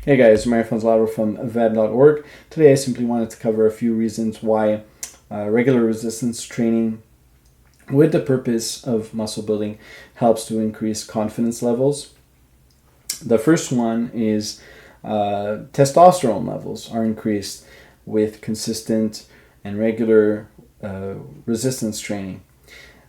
Hey guys, Marathon's Louder from VED.org. Today I simply wanted to cover a few reasons why regular resistance training with the purpose of muscle building helps to increase confidence levels. The first one is testosterone levels are increased with consistent and regular resistance training.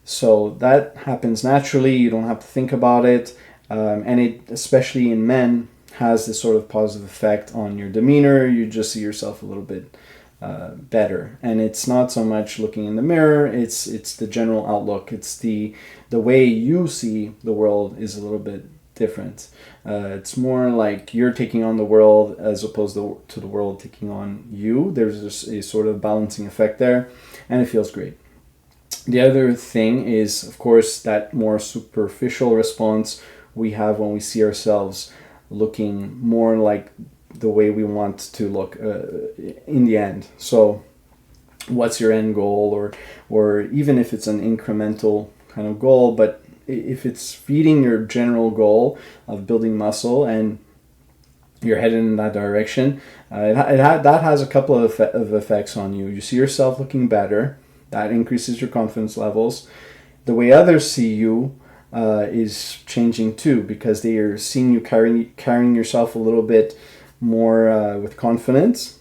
So that happens naturally, you don't have to think about it, and it, especially in men, has this sort of positive effect on your demeanor. You just see yourself a little bit better, and it's not so much looking in the mirror. It's the general outlook. It's the way you see the world is a little bit different. It's more like you're taking on the world as opposed to the world taking on you. There's just a sort of balancing effect there, and it feels great. The other thing is, of course, that more superficial response we have when we see ourselves looking more like the way we want to look in the end. So what's your end goal, or even if it's an incremental kind of goal, but if it's feeding your general goal of building muscle and you're headed in that direction, that has a couple of effects on you. You see yourself looking better. That increases your confidence levels. The way others see you is changing too, because they are seeing you carrying yourself a little bit more with confidence.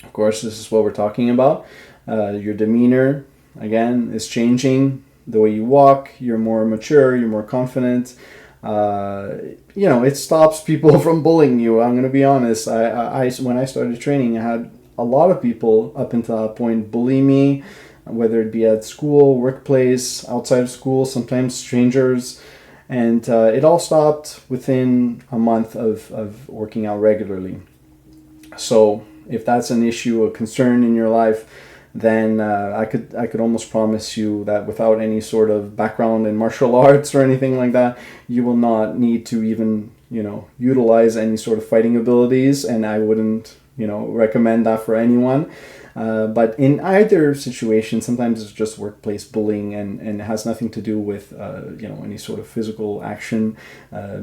Of course, this is what we're talking about. Your demeanor, again, is changing. The way you walk, you're more mature, you're more confident. It stops people from bullying you. I'm going to be honest. I when I started training, I had a lot of people up until that point bully me, whether it be at school, workplace, outside of school, sometimes strangers. And it all stopped within a month of working out regularly. So if that's an issue, a concern in your life, then I could almost promise you that without any sort of background in martial arts or anything like that, you will not need to even utilize any sort of fighting abilities, and I wouldn't recommend that for anyone. But in either situation, sometimes it's just workplace bullying, and it has nothing to do with any sort of physical action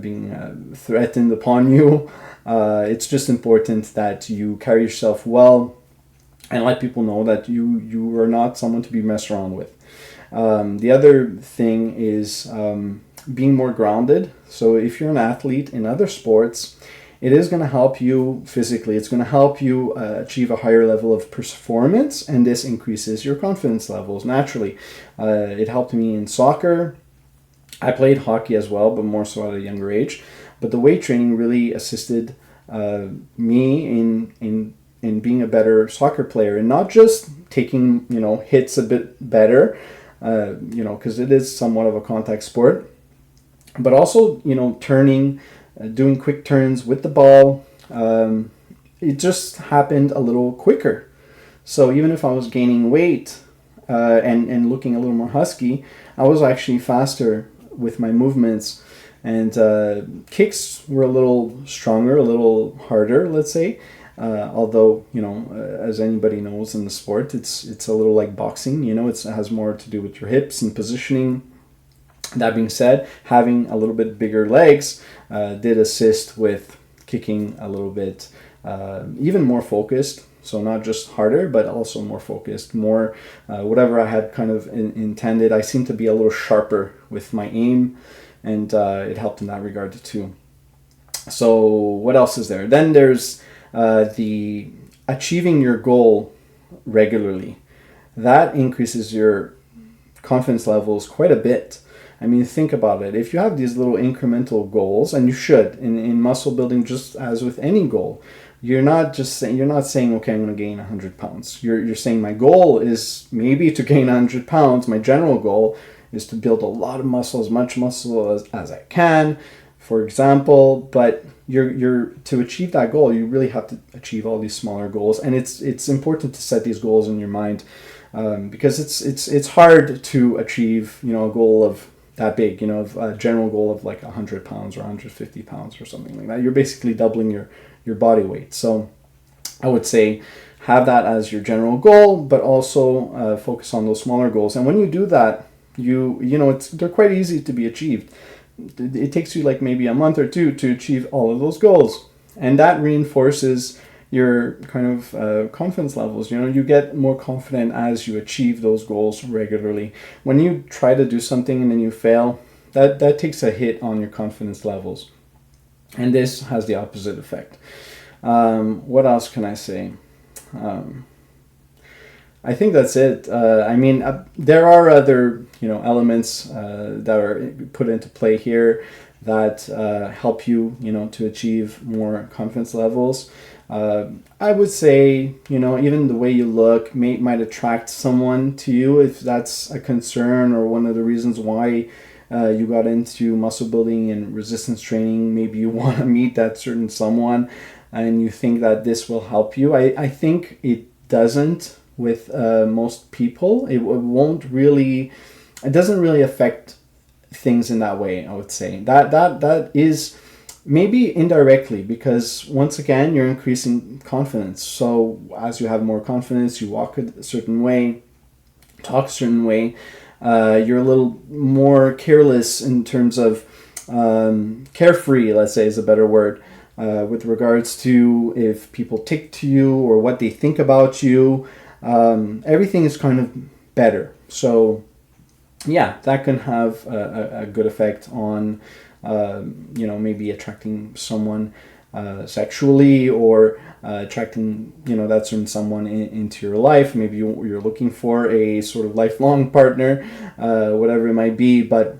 being threatened upon you. It's just important that you carry yourself well and let people know that you are not someone to be messed around with. The other thing is being more grounded. So if you're an athlete in other sports, it is going to help you physically. It's going to help you achieve a higher level of performance, and this increases your confidence levels naturally. It helped me in soccer. I played hockey as well, but more so at a younger age. But the weight training really assisted me in being a better soccer player, and not just taking hits a bit better, because it is somewhat of a contact sport, but also turning. Doing quick turns with the ball. It just happened a little quicker. So even if I was gaining weight and looking a little more husky, I was actually faster with my movements, and kicks were a little stronger, a little harder, let's say. Although as anybody knows in the sport, it's a little like boxing. It has more to do with your hips and positioning. That being said, having a little bit bigger legs did assist with kicking a little bit even more focused. So not just harder, but also more focused, more whatever I had kind of intended. I seemed to be a little sharper with my aim, and it helped in that regard too. So what else is there? Then there's the achieving your goal regularly. That increases your confidence levels quite a bit. I mean, think about it. If you have these little incremental goals, and you should in muscle building, just as with any goal, you're not saying, okay, I'm going to gain 100 pounds. You're saying my goal is maybe to gain 100 pounds. My general goal is to build a lot of muscle, as much muscle as I can, for example. But you're to achieve that goal, you really have to achieve all these smaller goals, and it's important to set these goals in your mind, because it's hard to achieve a goal of that big, a general goal of like 100 pounds or 150 pounds or something like that. You're basically doubling your body weight. So I would say have that as your general goal, but also focus on those smaller goals. And when you do that, they're quite easy to be achieved. It takes you like maybe a month or two to achieve all of those goals. And that reinforces your kind of confidence levels. You get more confident as you achieve those goals regularly. When you try to do something and then you fail, that takes a hit on your confidence levels. And this has the opposite effect. What else can I say? I think that's it. There are other elements that are put into play here that help you to achieve more confidence levels. I would say even the way you look might attract someone to you if that's a concern or one of the reasons why you got into muscle building and resistance training. Maybe you want to meet that certain someone and you think that this will help you. I think it doesn't with most people. It doesn't really affect things in that way. I would say that is maybe indirectly, because once again you're increasing confidence. So as you have more confidence, you walk a certain way, talk a certain way, you're a little more careless in terms of carefree, let's say is a better word, with regards to if people take to you or what they think about you. Everything is kind of better. So yeah, that can have a good effect on maybe attracting someone sexually, or attracting that certain someone into your life. Maybe you're looking for a sort of lifelong partner, whatever it might be. But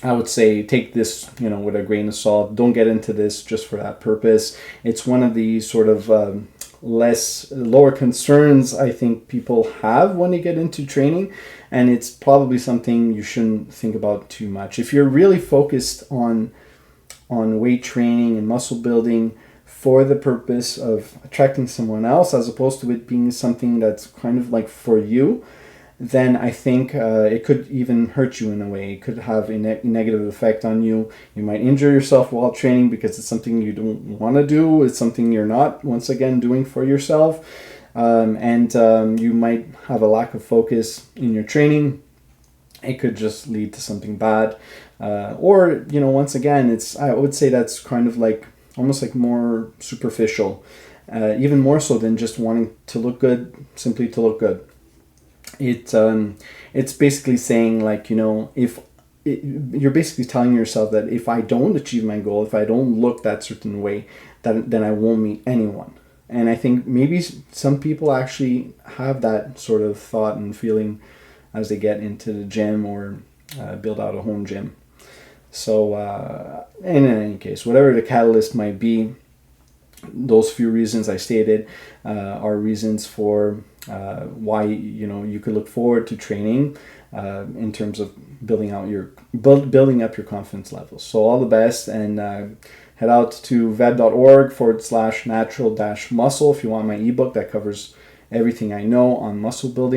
I would say take this with a grain of salt. Don't get into this just for that purpose. It's one of the sort of lower concerns I think people have when they get into training, and it's probably something you shouldn't think about too much. If you're really focused on weight training and muscle building for the purpose of attracting someone else, as opposed to it being something that's kind of like for you, then I think it could even hurt you in a way. It could have a negative effect on you. You might injure yourself while training because it's something you don't want to do. It's something you're not, once again, doing for yourself. And you might have a lack of focus in your training. It could just lead to something bad. Or, once again, I would say that's kind of like almost like more superficial, even more so than just wanting to look good, simply to look good. It's basically saying, like, you're basically telling yourself that if I don't achieve my goal, if I don't look that certain way, then I won't meet anyone. And I think maybe some people actually have that sort of thought and feeling as they get into the gym or build out a home gym. So and in any case, whatever the catalyst might be, those few reasons I stated are reasons for why you could look forward to training in terms of building up your confidence levels. So all the best, and head out to veb.org/natural-muscle if you want my ebook that covers everything I know on muscle building.